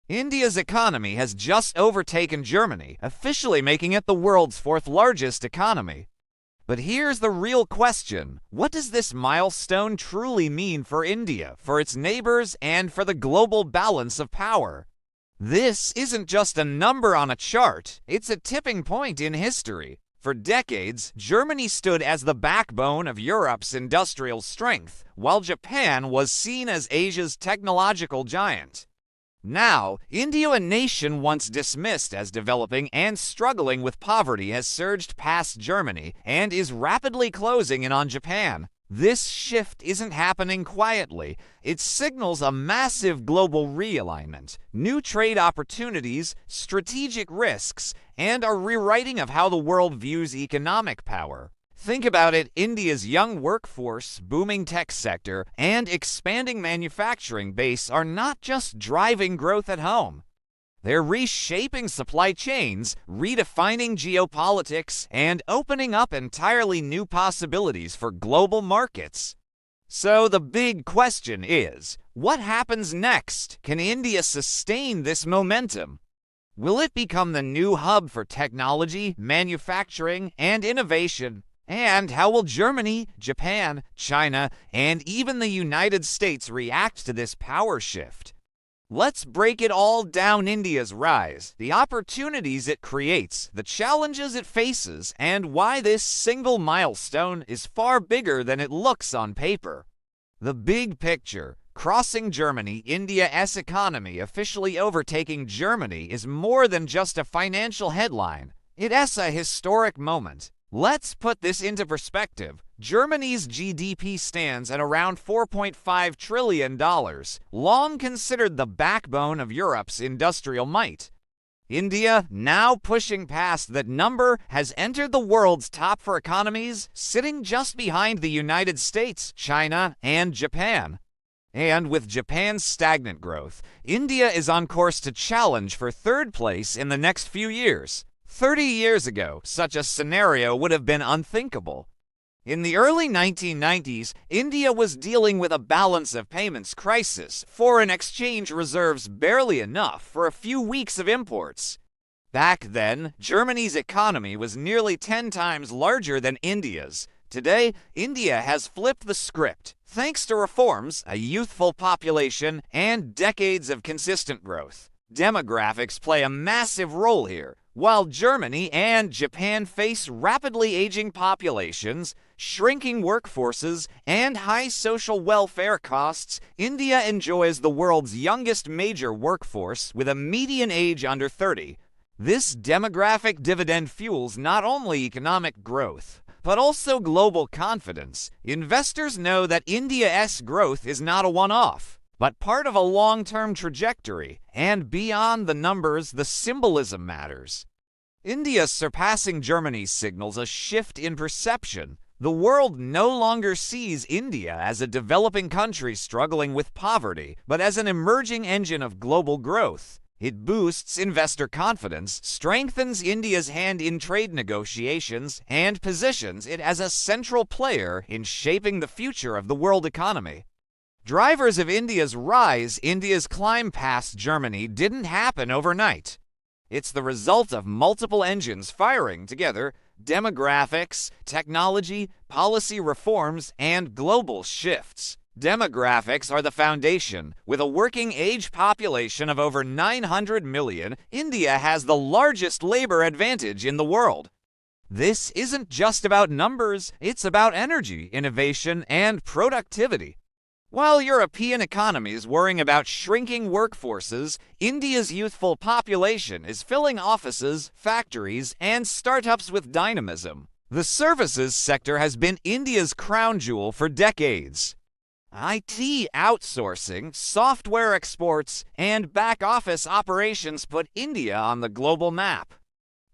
India's economy has just overtaken Germany, officially making it the world's fourth largest economy. But here's the real question. What does this milestone truly mean for India, for its neighbors, and for the global balance of power? This isn't just a number on a chart, it's a tipping point in history. For decades, Germany stood as the backbone of Europe's industrial strength, while Japan was seen as Asia's technological giant. Now, India, a nation once dismissed as developing and struggling with poverty, has surged past Germany and is rapidly closing in on Japan. This shift isn't happening quietly. It signals a massive global realignment, new trade opportunities, strategic risks, and a rewriting of how the world views economic power. Think about it, India's young workforce, booming tech sector, and expanding manufacturing base are not just driving growth at home. They're reshaping supply chains, redefining geopolitics, and opening up entirely new possibilities for global markets. So the big question is, what happens next? Can India sustain this momentum? Will it become the new hub for technology, manufacturing, and innovation? And how will Germany, Japan, China, and even the United States react to this power shift? Let's break it all down. India's rise, the opportunities it creates, the challenges it faces, and why this single milestone is far bigger than it looks on paper. The big picture. Crossing Germany, India's economy officially overtaking Germany is more than just a financial headline. It's a historic moment. Let's put this into perspective. Germany's GDP stands at around $4.5 trillion, long considered the backbone of Europe's industrial might. India, now pushing past that number, has entered the world's top for economies, sitting just behind the United States, China, and Japan. And with Japan's stagnant growth, India is on course to challenge for third place in the next few years. 30 years ago, such a scenario would have been unthinkable. In the early 1990s, India was dealing with a balance of payments crisis, foreign exchange reserves barely enough for a few weeks of imports. Back then, Germany's economy was nearly 10 times larger than India's. Today, India has flipped the script, thanks to reforms, a youthful population, and decades of consistent growth. Demographics play a massive role here. While Germany and Japan face rapidly aging populations, shrinking workforces, and high social welfare costs, India enjoys the world's youngest major workforce with a median age under 30. This demographic dividend fuels not only economic growth, but also global confidence. Investors know that India's growth is not a one-off, but part of a long-term trajectory, and beyond the numbers, the symbolism matters. India surpassing Germany signals a shift in perception. The world no longer sees India as a developing country struggling with poverty, but as an emerging engine of global growth. It boosts investor confidence, strengthens India's hand in trade negotiations, and positions it as a central player in shaping the future of the world economy. Drivers of India's rise, India's climb past Germany, didn't happen overnight. It's the result of multiple engines firing together: demographics, technology, policy reforms, and global shifts. Demographics are the foundation. With a working age population of over 900 million, India has the largest labor advantage in the world. This isn't just about numbers, it's about energy, innovation, and productivity. While European economies worrying about shrinking workforces, India's youthful population is filling offices, factories, and startups with dynamism. The services sector has been India's crown jewel for decades. IT outsourcing, software exports, and back-office operations put India on the global map.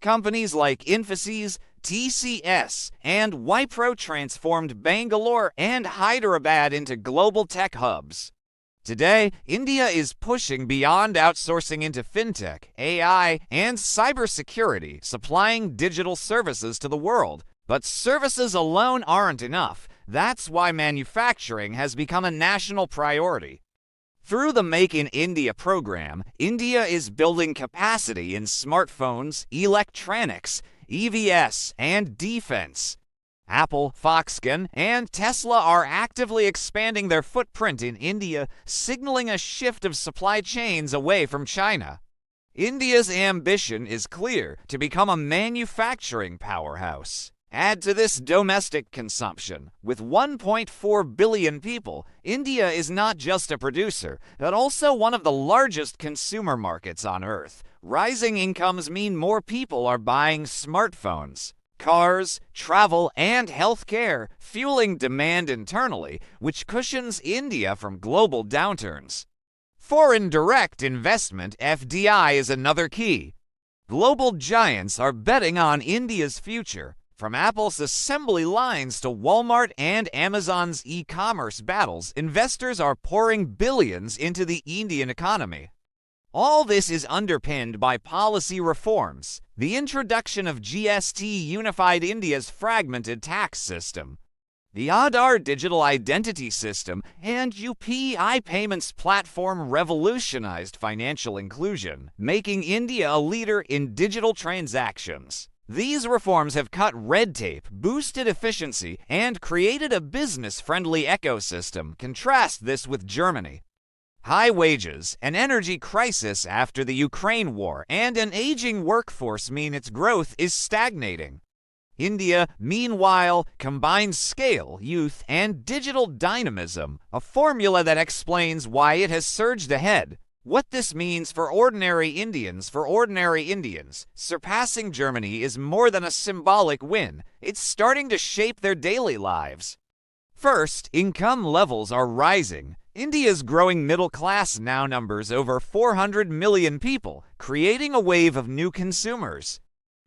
Companies like Infosys, TCS, and Wipro transformed Bangalore and Hyderabad into global tech hubs. Today, India is pushing beyond outsourcing into fintech, AI, and cybersecurity, supplying digital services to the world. But services alone aren't enough. That's why manufacturing has become a national priority. Through the Make in India program, India is building capacity in smartphones, electronics, EVs, and defense. Apple, Foxconn, and Tesla are actively expanding their footprint in India, signaling a shift of supply chains away from China. India's ambition is clear: to become a manufacturing powerhouse. Add to this domestic consumption. With 1.4 billion people, India is not just a producer, but also one of the largest consumer markets on Earth. Rising incomes mean more people are buying smartphones, cars, travel, and healthcare, fueling demand internally, which cushions India from global downturns. Foreign direct investment (FDI) is another key. Global giants are betting on India's future. From Apple's assembly lines to Walmart and Amazon's e-commerce battles, investors are pouring billions into the Indian economy. All this is underpinned by policy reforms. The introduction of GST unified India's fragmented tax system. The Aadhaar digital identity system and UPI payments platform revolutionized financial inclusion, making India a leader in digital transactions. These reforms have cut red tape, boosted efficiency, and created a business-friendly ecosystem. Contrast this with Germany. High wages, an energy crisis after the Ukraine war, and an aging workforce mean its growth is stagnating. India, meanwhile, combines scale, youth, and digital dynamism, a formula that explains why it has surged ahead. What this means for ordinary Indians, surpassing Germany is more than a symbolic win. It's starting to shape their daily lives. First, income levels are rising. India's growing middle class now numbers over 400 million people, creating a wave of new consumers.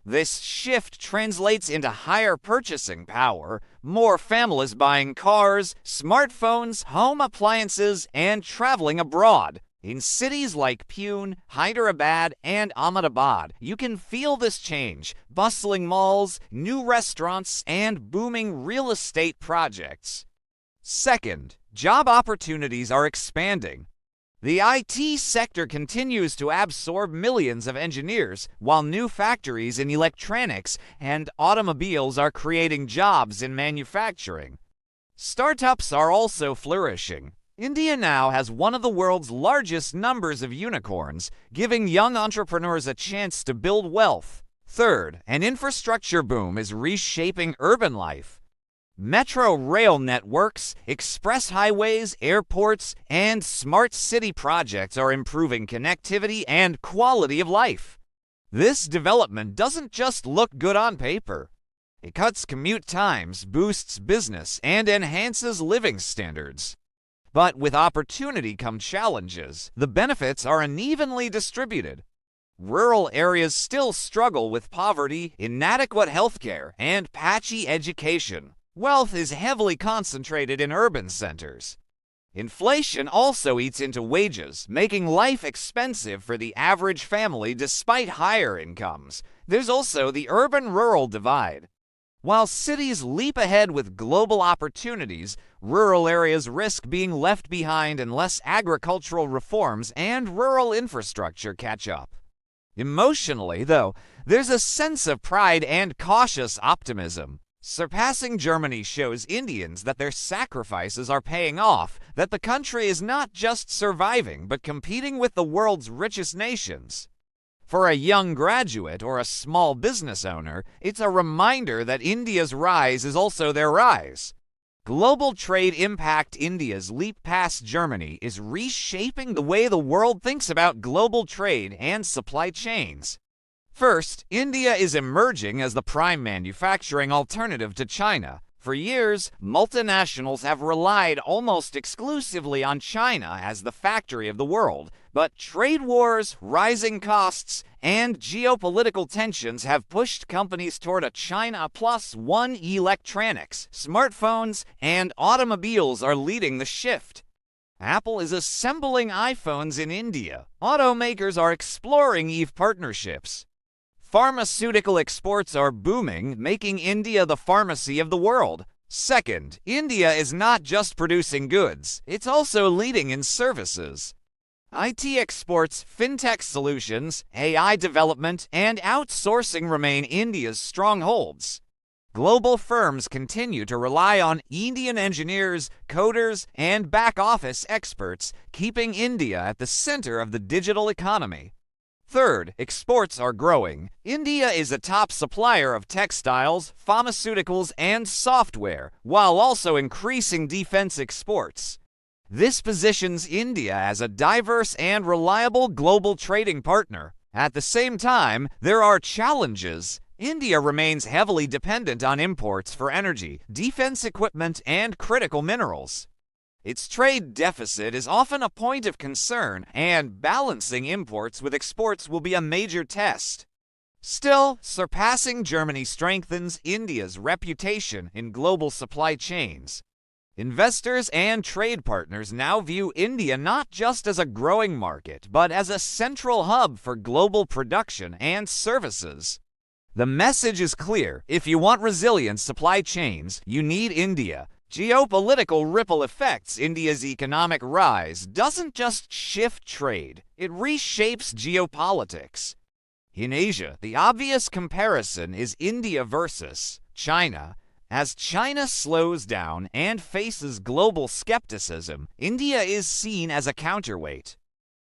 This shift translates into higher purchasing power, more families buying cars, smartphones, home appliances, and traveling abroad. In cities like Pune, Hyderabad, and Ahmedabad, you can feel this change: bustling malls, new restaurants, and booming real estate projects. Second, job opportunities are expanding. The IT sector continues to absorb millions of engineers, while new factories in electronics and automobiles are creating jobs in manufacturing. Startups are also flourishing. India now has one of the world's largest numbers of unicorns, giving young entrepreneurs a chance to build wealth. Third, an infrastructure boom is reshaping urban life. Metro rail networks, express highways, airports, and smart city projects are improving connectivity and quality of life. This development doesn't just look good on paper. It cuts commute times, boosts business, and enhances living standards. But with opportunity come challenges. The benefits are unevenly distributed. Rural areas still struggle with poverty, inadequate healthcare, and patchy education. Wealth is heavily concentrated in urban centers. Inflation also eats into wages, making life expensive for the average family despite higher incomes. There's also the urban-rural divide. While cities leap ahead with global opportunities, rural areas risk being left behind unless agricultural reforms and rural infrastructure catch up. Emotionally, though, there's a sense of pride and cautious optimism. Surpassing Germany shows Indians that their sacrifices are paying off, that the country is not just surviving but competing with the world's richest nations. For a young graduate or a small business owner, it's a reminder that India's rise is also their rise. Global trade impact. India's leap past Germany is reshaping the way the world thinks about global trade and supply chains. First, India is emerging as the prime manufacturing alternative to China. For years, multinationals have relied almost exclusively on China as the factory of the world, but trade wars, rising costs, and geopolitical tensions have pushed companies toward a China Plus One. Electronics, smartphones, and automobiles are leading the shift. Apple is assembling iPhones in India. Automakers are exploring EV partnerships. Pharmaceutical exports are booming, making India the pharmacy of the world. Second, India is not just producing goods, it's also leading in services. IT exports, fintech solutions, AI development, and outsourcing remain India's strongholds. Global firms continue to rely on Indian engineers, coders, and back-office experts, keeping India at the center of the digital economy. Third, exports are growing. India is a top supplier of textiles, pharmaceuticals, and software, while also increasing defense exports. This positions India as a diverse and reliable global trading partner. At the same time, there are challenges. India remains heavily dependent on imports for energy, defense equipment, and critical minerals. Its trade deficit is often a point of concern, and balancing imports with exports will be a major test. Still, surpassing Germany strengthens India's reputation in global supply chains. Investors and trade partners now view India not just as a growing market, but as a central hub for global production and services. The message is clear: if you want resilient supply chains, you need India. Geopolitical ripple effects. India's economic rise doesn't just shift trade, it reshapes geopolitics. In Asia, the obvious comparison is India versus China. As China slows down and faces global skepticism, India is seen as a counterweight.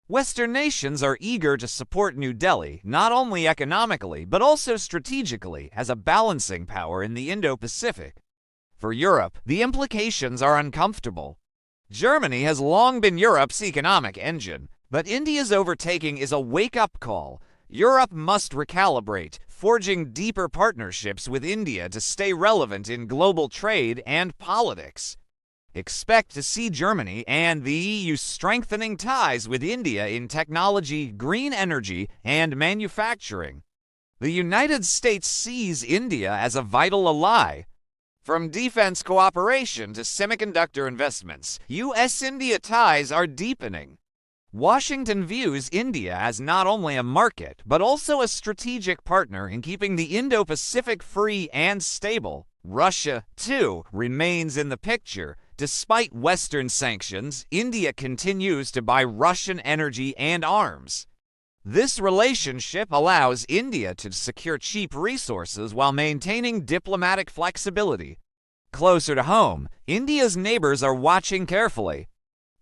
Western nations are eager to support New Delhi, not only economically, but also strategically, as a balancing power in the Indo-Pacific. For Europe, the implications are uncomfortable. Germany has long been Europe's economic engine, but India's overtaking is a wake-up call. Europe must recalibrate, forging deeper partnerships with India to stay relevant in global trade and politics. Expect to see Germany and the EU strengthening ties with India in technology, green energy, and manufacturing. The United States sees India as a vital ally. From defense cooperation to semiconductor investments, U.S.-India ties are deepening. Washington views India as not only a market, but also a strategic partner in keeping the Indo-Pacific free and stable. Russia, too, remains in the picture. Despite Western sanctions, India continues to buy Russian energy and arms. This relationship allows India to secure cheap resources while maintaining diplomatic flexibility. Closer to home, India's neighbors are watching carefully.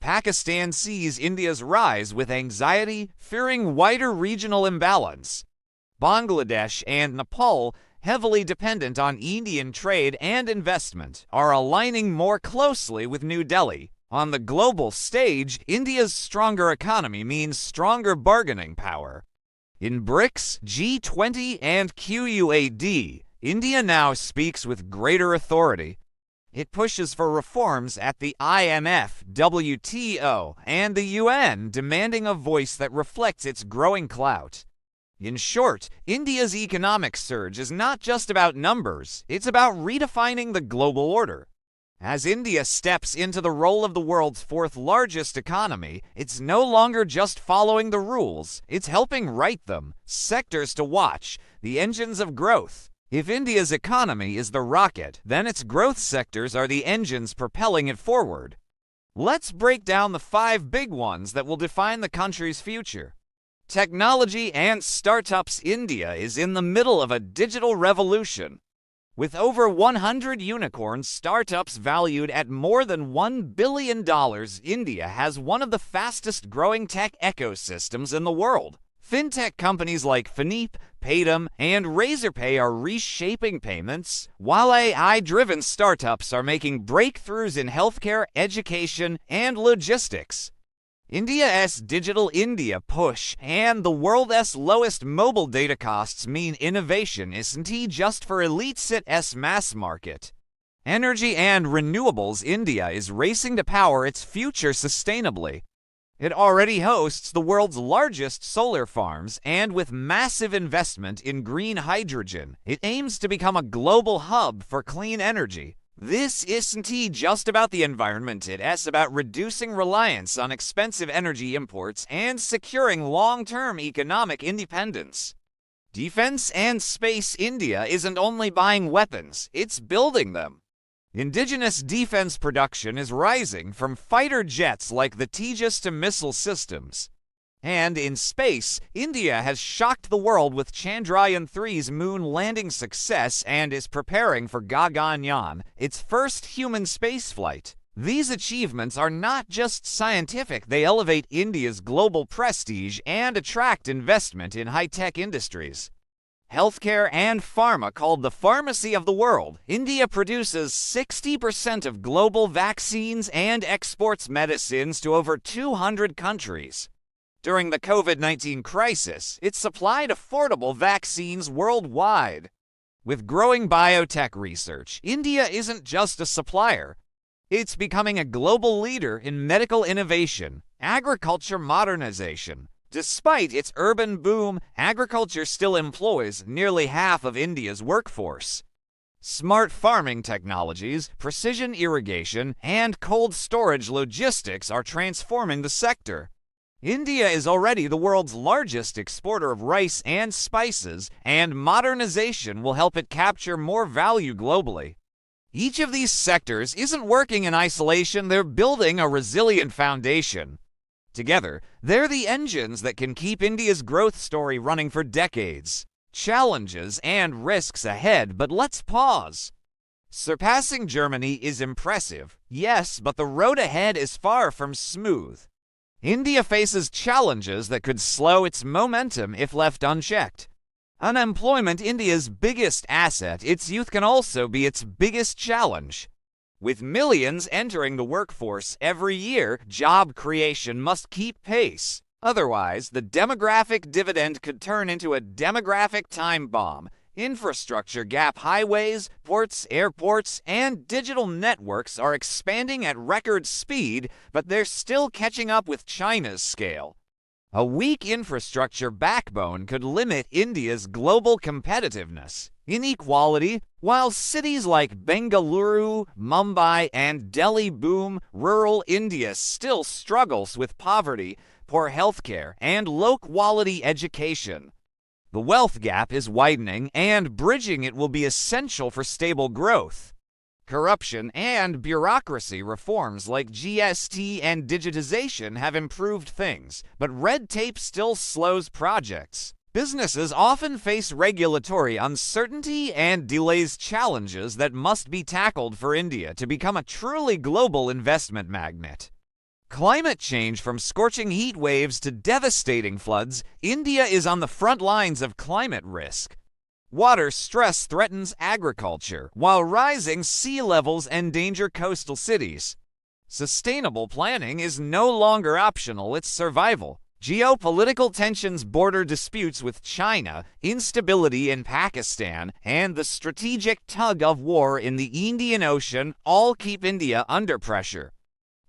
Pakistan sees India's rise with anxiety, fearing wider regional imbalance. Bangladesh and Nepal, heavily dependent on Indian trade and investment, are aligning more closely with New Delhi. On the global stage, India's stronger economy means stronger bargaining power. In BRICS, G20, and QUAD, India now speaks with greater authority. It pushes for reforms at the IMF, WTO, and the UN, demanding a voice that reflects its growing clout. In short, India's economic surge is not just about numbers, it's about redefining the global order. As India steps into the role of the world's fourth largest economy, it's no longer just following the rules, it's helping write them. Sectors to watch: the engines of growth. If India's economy is the rocket, then its growth sectors are the engines propelling it forward. Let's break down the 5 big ones that will define the country's future. Technology and startups. India is in the middle of a digital revolution. With over 100 unicorn startups valued at more than $1 billion, India has one of the fastest growing tech ecosystems in the world. Fintech companies like Fineep, Paytm, and Razorpay are reshaping payments, while AI-driven startups are making breakthroughs in healthcare, education, and logistics. India's Digital India push and the world's lowest mobile data costs mean innovation isn't just for elites, it's mass market. Energy and renewables. India is racing to power its future sustainably. It already hosts the world's largest solar farms, and with massive investment in green hydrogen, it aims to become a global hub for clean energy. This isn't just about the environment, it's about reducing reliance on expensive energy imports and securing long-term economic independence. Defense and space. India isn't only buying weapons, it's building them. Indigenous defense production is rising from fighter jets like the Tejas to missile systems. And in space, India has shocked the world with Chandrayaan-3's moon landing success and is preparing for Gaganyaan, its first human spaceflight. These achievements are not just scientific, they elevate India's global prestige and attract investment in high-tech industries. Healthcare and pharma, called the pharmacy of the world, India produces 60% of global vaccines and exports medicines to over 200 countries. During the COVID-19 crisis, it supplied affordable vaccines worldwide. With growing biotech research, India isn't just a supplier. It's becoming a global leader in medical innovation, agriculture modernization. Despite its urban boom, agriculture still employs nearly half of India's workforce. Smart farming technologies, precision irrigation, and cold storage logistics are transforming the sector. India is already the world's largest exporter of rice and spices, and modernization will help it capture more value globally. Each of these sectors isn't working in isolation, they're building a resilient foundation. Together, they're the engines that can keep India's growth story running for decades. Challenges and risks ahead, but let's pause. Surpassing Germany is impressive, yes, but the road ahead is far from smooth. India faces challenges that could slow its momentum if left unchecked. Unemployment, India's biggest asset, its youth can also be its biggest challenge. With millions entering the workforce every year, job creation must keep pace. Otherwise, the demographic dividend could turn into a demographic time bomb. Infrastructure gap, highways, ports, airports, and digital networks are expanding at record speed, but they're still catching up with China's scale. A weak infrastructure backbone could limit India's global competitiveness. Inequality, while cities like Bengaluru, Mumbai, and Delhi boom, rural India still struggles with poverty, poor healthcare, and low-quality education. The wealth gap is widening, and bridging it will be essential for stable growth. Corruption and bureaucracy reforms like GST and digitization have improved things, but red tape still slows projects. Businesses often face regulatory uncertainty and delays, challenges that must be tackled for India to become a truly global investment magnet. Climate change, from scorching heat waves to devastating floods, India is on the front lines of climate risk. Water stress threatens agriculture, while rising sea levels endanger coastal cities. Sustainable planning is no longer optional, it's survival. Geopolitical tensions, border disputes with China, instability in Pakistan, and the strategic tug-of-war in the Indian Ocean all keep India under pressure.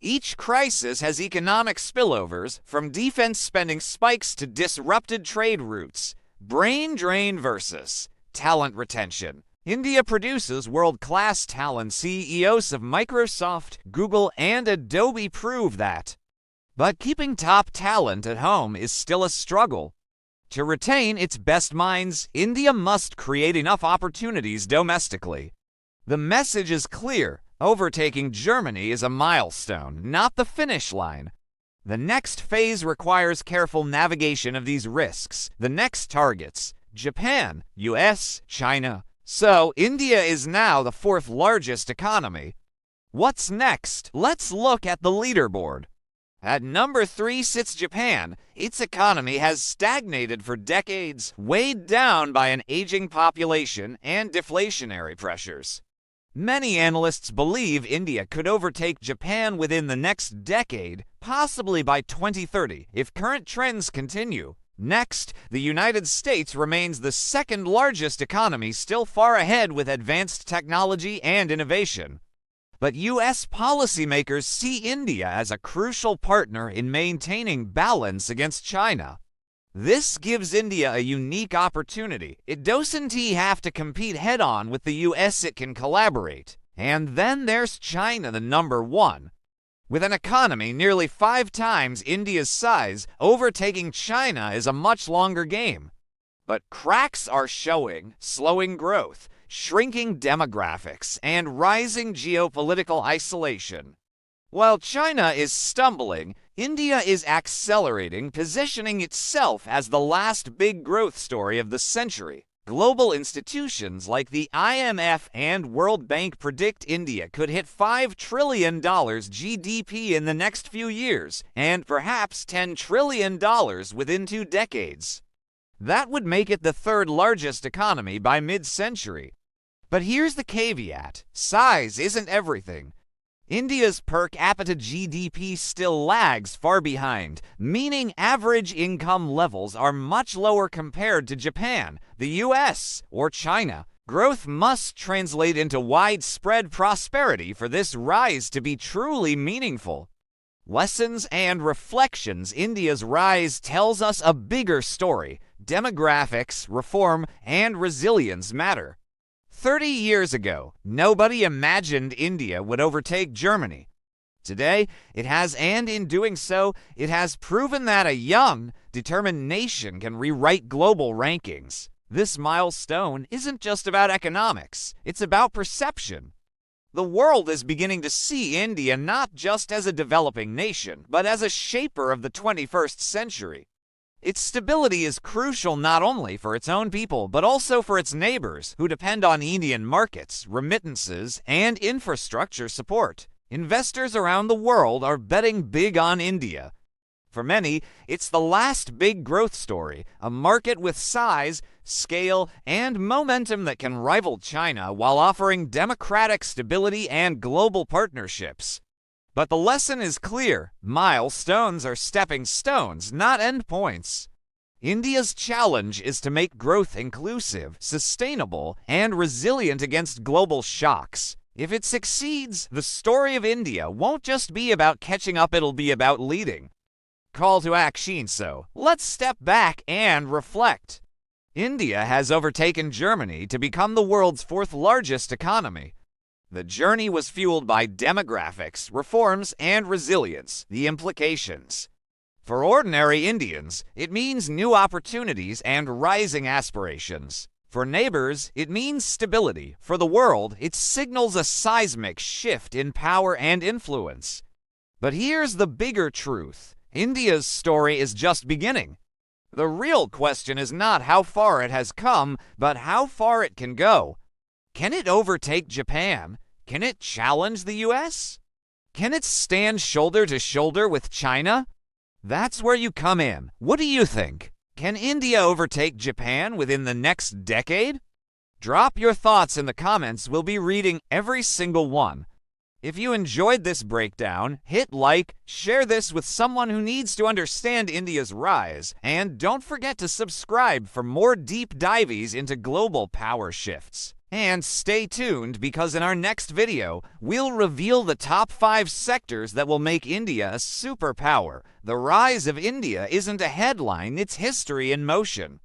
Each crisis has economic spillovers, from defense spending spikes to disrupted trade routes. Brain drain versus talent retention. India produces world-class talent. CEOs of Microsoft, Google, and Adobe prove that. But keeping top talent at home is still a struggle. To retain its best minds, India must create enough opportunities domestically. The message is clear. Overtaking Germany is a milestone, not the finish line. The next phase requires careful navigation of these risks. The next targets: Japan, US, China. So, India is now the fourth largest economy. What's next? Let's look at the leaderboard. At number 3 sits Japan. Its economy has stagnated for decades, weighed down by an aging population and deflationary pressures. Many analysts believe India could overtake Japan within the next decade, possibly by 2030, if current trends continue. Next, the United States remains the second largest economy, still far ahead with advanced technology and innovation. But U.S. policymakers see India as a crucial partner in maintaining balance against China. This gives India a unique opportunity. It doesn't have to compete head-on with the US, it can collaborate. And then there's China, the number 1. With an economy nearly 5 times India's size, overtaking China is a much longer game. But cracks are showing, slowing growth. shrinking demographics, and rising geopolitical isolation. While China is stumbling, India is accelerating, positioning itself as the last big growth story of the century. Global institutions like the IMF and World Bank predict India could hit $5 trillion GDP in the next few years, and perhaps $10 trillion within 2 decades. That would make it the third largest economy by mid-century. But here's the caveat: size isn't everything. India's per capita GDP still lags far behind, meaning average income levels are much lower compared to Japan, the US, or China. Growth must translate into widespread prosperity for this rise to be truly meaningful. Lessons and reflections: India's rise tells us a bigger story. Demographics, reform, and resilience matter. 30 years ago, nobody imagined India would overtake Germany. Today, it has, and in doing so, it has proven that a young, determined nation can rewrite global rankings. This milestone isn't just about economics, it's about perception. The world is beginning to see India not just as a developing nation, but as a shaper of the 21st century. Its stability is crucial not only for its own people, but also for its neighbors, who depend on Indian markets, remittances, and infrastructure support. Investors around the world are betting big on India. For many, it's the last big growth story, a market with size, scale, and momentum that can rival China while offering democratic stability and global partnerships. But the lesson is clear: milestones are stepping stones, not endpoints. India's challenge is to make growth inclusive, sustainable, and resilient against global shocks. If it succeeds, the story of India won't just be about catching up, it'll be about leading. Call to action, so let's step back and reflect. India has overtaken Germany to become the world's 4th largest economy. The journey was fueled by demographics, reforms, and resilience. The implications: for ordinary Indians, it means new opportunities and rising aspirations. For neighbors, it means stability. For the world, it signals a seismic shift in power and influence. But here's the bigger truth: India's story is just beginning. The real question is not how far it has come, but how far it can go. Can it overtake Japan? Can it challenge the US? Can it stand shoulder to shoulder with China? That's where you come in. What do you think? Can India overtake Japan within the next decade? Drop your thoughts in the comments. We'll be reading every single one. If you enjoyed this breakdown, hit like, share this with someone who needs to understand India's rise, and don't forget to subscribe for more deep dives into global power shifts. And stay tuned, because in our next video, we'll reveal the top 5 sectors that will make India a superpower. The rise of India isn't a headline, it's history in motion.